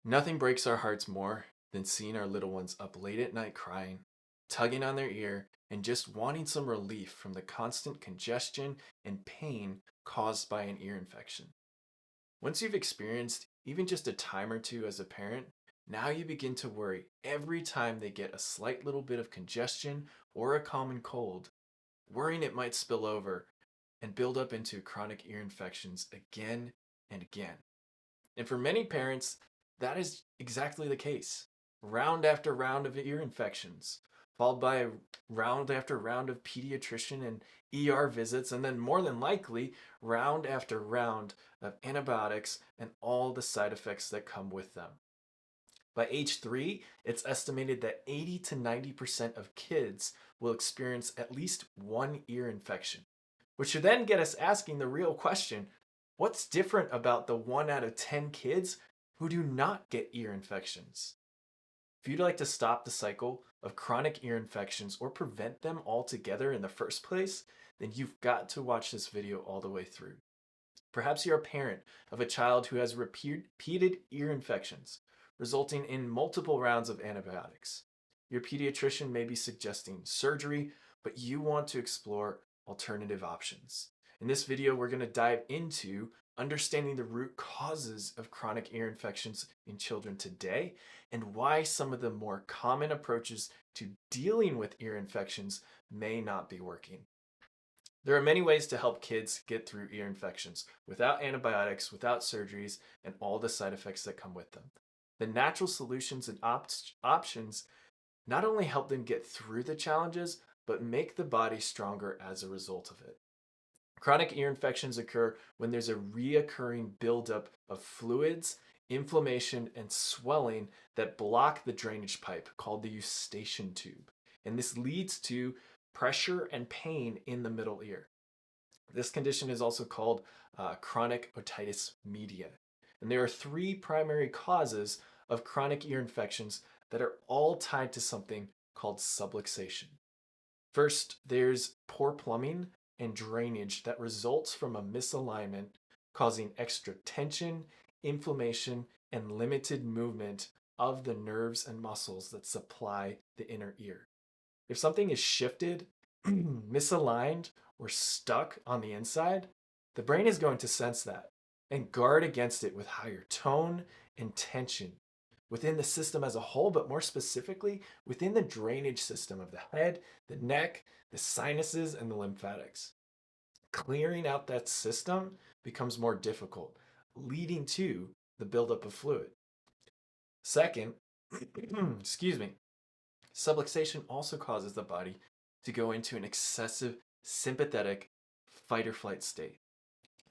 Nothing breaks our hearts more than seeing our little ones up late at night crying, tugging on their ear, and just wanting some relief from the constant congestion and pain caused by an ear infection. Once you've experienced even just a time or two as a parent, now you begin to worry every time they get a slight little bit of congestion or a common cold, worrying it might spill over and build up into chronic ear infections again and again. And for many parents, that is exactly the case. Round after round of ear infections, followed by round after round of pediatrician and ER visits, and then more than likely, round after round of antibiotics and all the side effects that come with them. By age 3, it's estimated that 80 to 90% of kids will experience at least one ear infection, which should then get us asking the real question: what's different about the 1 out of 10 kids who do not get ear infections? If you'd like to stop the cycle of chronic ear infections or prevent them altogether in the first place, then you've got to watch this video all the way through. Perhaps you're a parent of a child who has repeated ear infections, resulting in multiple rounds of antibiotics. Your pediatrician may be suggesting surgery, but you want to explore alternative options. In this video, we're going to dive into understanding the root causes of chronic ear infections in children today and why some of the more common approaches to dealing with ear infections may not be working. There are many ways to help kids get through ear infections without antibiotics, without surgeries, and all the side effects that come with them. The natural solutions and options not only help them get through the challenges, but make the body stronger as a result of it. Chronic ear infections occur when there's a reoccurring buildup of fluids, inflammation, and swelling that block the drainage pipe called the eustachian tube. And this leads to pressure and pain in the middle ear. This condition is also called chronic otitis media. And there are 3 primary causes of chronic ear infections that are all tied to something called subluxation. First, there's poor plumbing and drainage that results from a misalignment, causing extra tension, inflammation, and limited movement of the nerves and muscles that supply the inner ear. If something is shifted, misaligned, or stuck on the inside, the brain is going to sense that and guard against it with higher tone and tension within the system as a whole, but more specifically within the drainage system of the head, the neck, the sinuses, and the lymphatics. Clearing out that system becomes more difficult, leading to the buildup of fluid. Second, excuse me, subluxation also causes the body to go into an excessive sympathetic fight or flight state,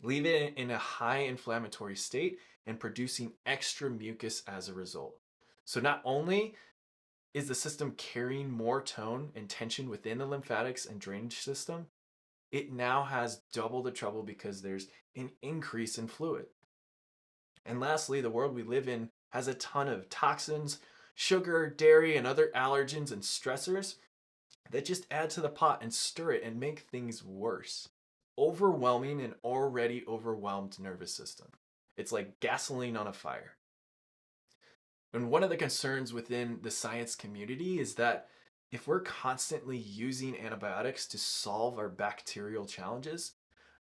leaving it in a high inflammatory state and producing extra mucus as a result. So not only is the system carrying more tone and tension within the lymphatics and drainage system, it now has double the trouble because there's an increase in fluid. And lastly, the world we live in has a ton of toxins, sugar, dairy, and other allergens and stressors that just add to the pot and stir it and make things worse, overwhelming an already overwhelmed nervous system. It's like gasoline on a fire. And one of the concerns within the science community is that if we're constantly using antibiotics to solve our bacterial challenges,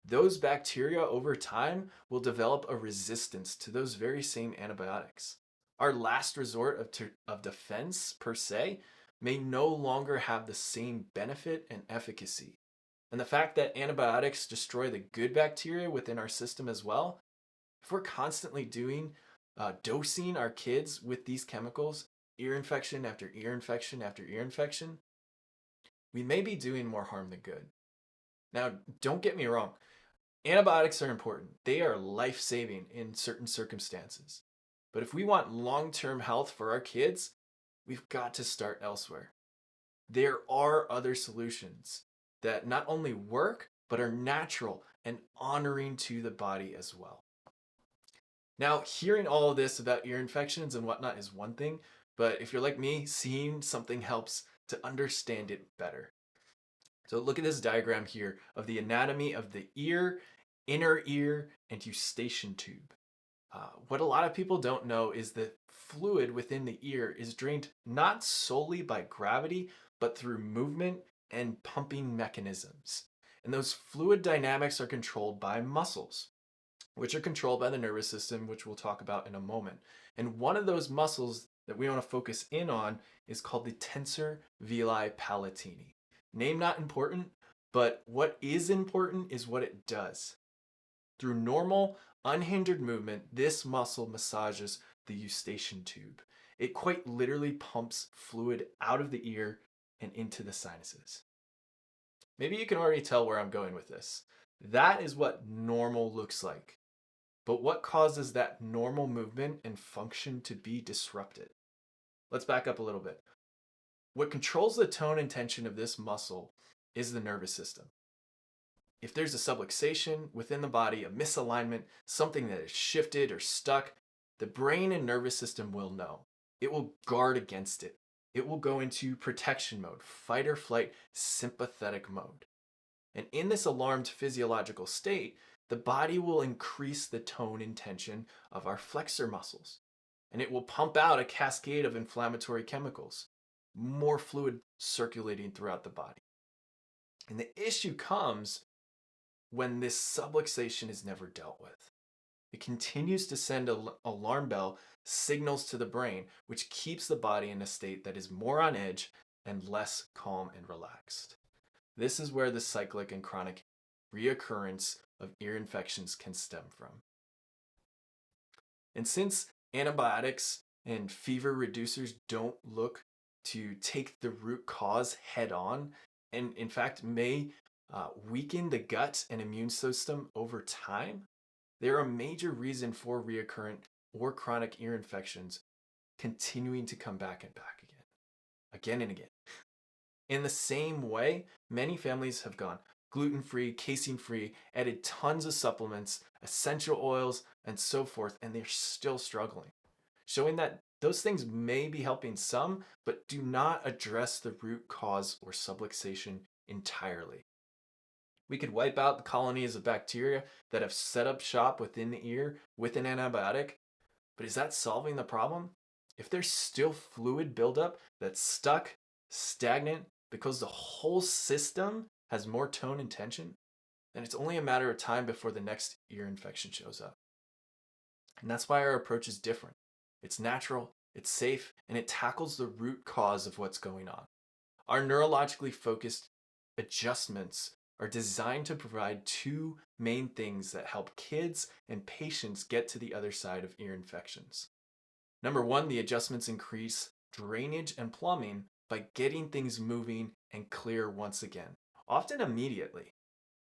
those bacteria over time will develop a resistance to those very same antibiotics. Our last resort of defense, per se, may no longer have the same benefit and efficacy. And the fact that antibiotics destroy the good bacteria within our system as well, if we're constantly dosing our kids with these chemicals, ear infection after ear infection after ear infection, we may be doing more harm than good. Now, don't get me wrong. Antibiotics are important. They are life-saving in certain circumstances. But if we want long-term health for our kids, we've got to start elsewhere. There are other solutions that not only work, but are natural and honoring to the body as well. Now, hearing all of this about ear infections and whatnot is one thing, but if you're like me, seeing something helps to understand it better. So look at this diagram here of the anatomy of the ear, inner ear, and eustachian tube. What a lot of people don't know is the fluid within the ear is drained not solely by gravity, but through movement and pumping mechanisms. And those fluid dynamics are controlled by muscles, which are controlled by the nervous system, which we'll talk about in a moment. And one of those muscles that we want to focus in on is called the tensor veli palatini. Name not important, but what is important is what it does. Through normal, unhindered movement, this muscle massages the eustachian tube. It quite literally pumps fluid out of the ear and into the sinuses. Maybe you can already tell where I'm going with this. That is what normal looks like. But what causes that normal movement and function to be disrupted? Let's back up a little bit. What controls the tone and tension of this muscle is the nervous system. If there's a subluxation within the body, a misalignment, something that is shifted or stuck, the brain and nervous system will know. It will guard against it. It will go into protection mode, fight or flight, sympathetic mode. And in this alarmed physiological state, the body will increase the tone and tension of our flexor muscles. And it will pump out a cascade of inflammatory chemicals, more fluid circulating throughout the body. And the issue comes when this subluxation is never dealt with. It continues to send alarm bell signals to the brain, which keeps the body in a state that is more on edge and less calm and relaxed. This is where the cyclic and chronic reoccurrence of ear infections can stem from. And since antibiotics and fever reducers don't look to take the root cause head on, and in fact may weaken the gut and immune system over time, they're a major reason for recurrent or chronic ear infections continuing to come back and back again and again. In the same way, many families have gone gluten-free, casein-free, added tons of supplements, essential oils, and so forth, and they're still struggling, showing that those things may be helping some, but do not address the root cause or subluxation entirely. We could wipe out the colonies of bacteria that have set up shop within the ear with an antibiotic, but is that solving the problem? If there's still fluid buildup that's stuck, stagnant, because the whole system has more tone and tension, then it's only a matter of time before the next ear infection shows up. And that's why our approach is different. It's natural, it's safe, and it tackles the root cause of what's going on. Our neurologically focused adjustments are designed to provide two main things that help kids and patients get to the other side of ear infections. Number one, the adjustments increase drainage and plumbing by getting things moving and clear once again, often immediately.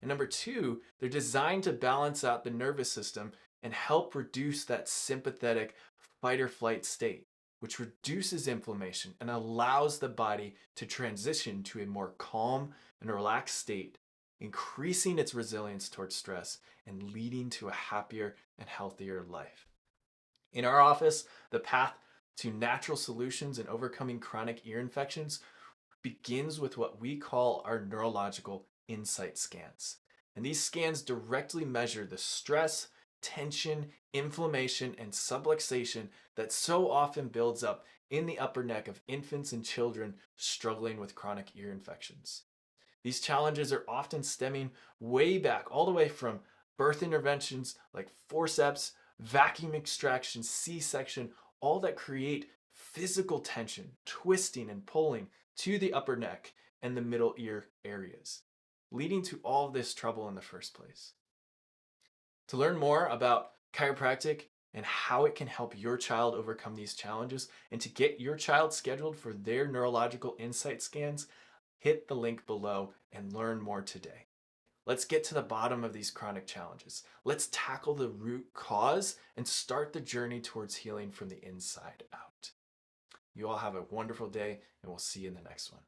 And number two, they're designed to balance out the nervous system and help reduce that sympathetic fight or flight state, which reduces inflammation and allows the body to transition to a more calm and relaxed state, increasing its resilience towards stress and leading to a happier and healthier life. In our office, the path to natural solutions and overcoming chronic ear infections begins with what we call our neurological insight scans. And these scans directly measure the stress, tension, inflammation, and subluxation that so often builds up in the upper neck of infants and children struggling with chronic ear infections. These challenges are often stemming way back, all the way from birth interventions like forceps, vacuum extraction, C-section, all that create physical tension, twisting and pulling to the upper neck and the middle ear areas, leading to all of this trouble in the first place. To learn more about chiropractic and how it can help your child overcome these challenges, and to get your child scheduled for their neurological insight scans, hit the link below and learn more today. Let's get to the bottom of these chronic challenges. Let's tackle the root cause and start the journey towards healing from the inside out. You all have a wonderful day, and we'll see you in the next one.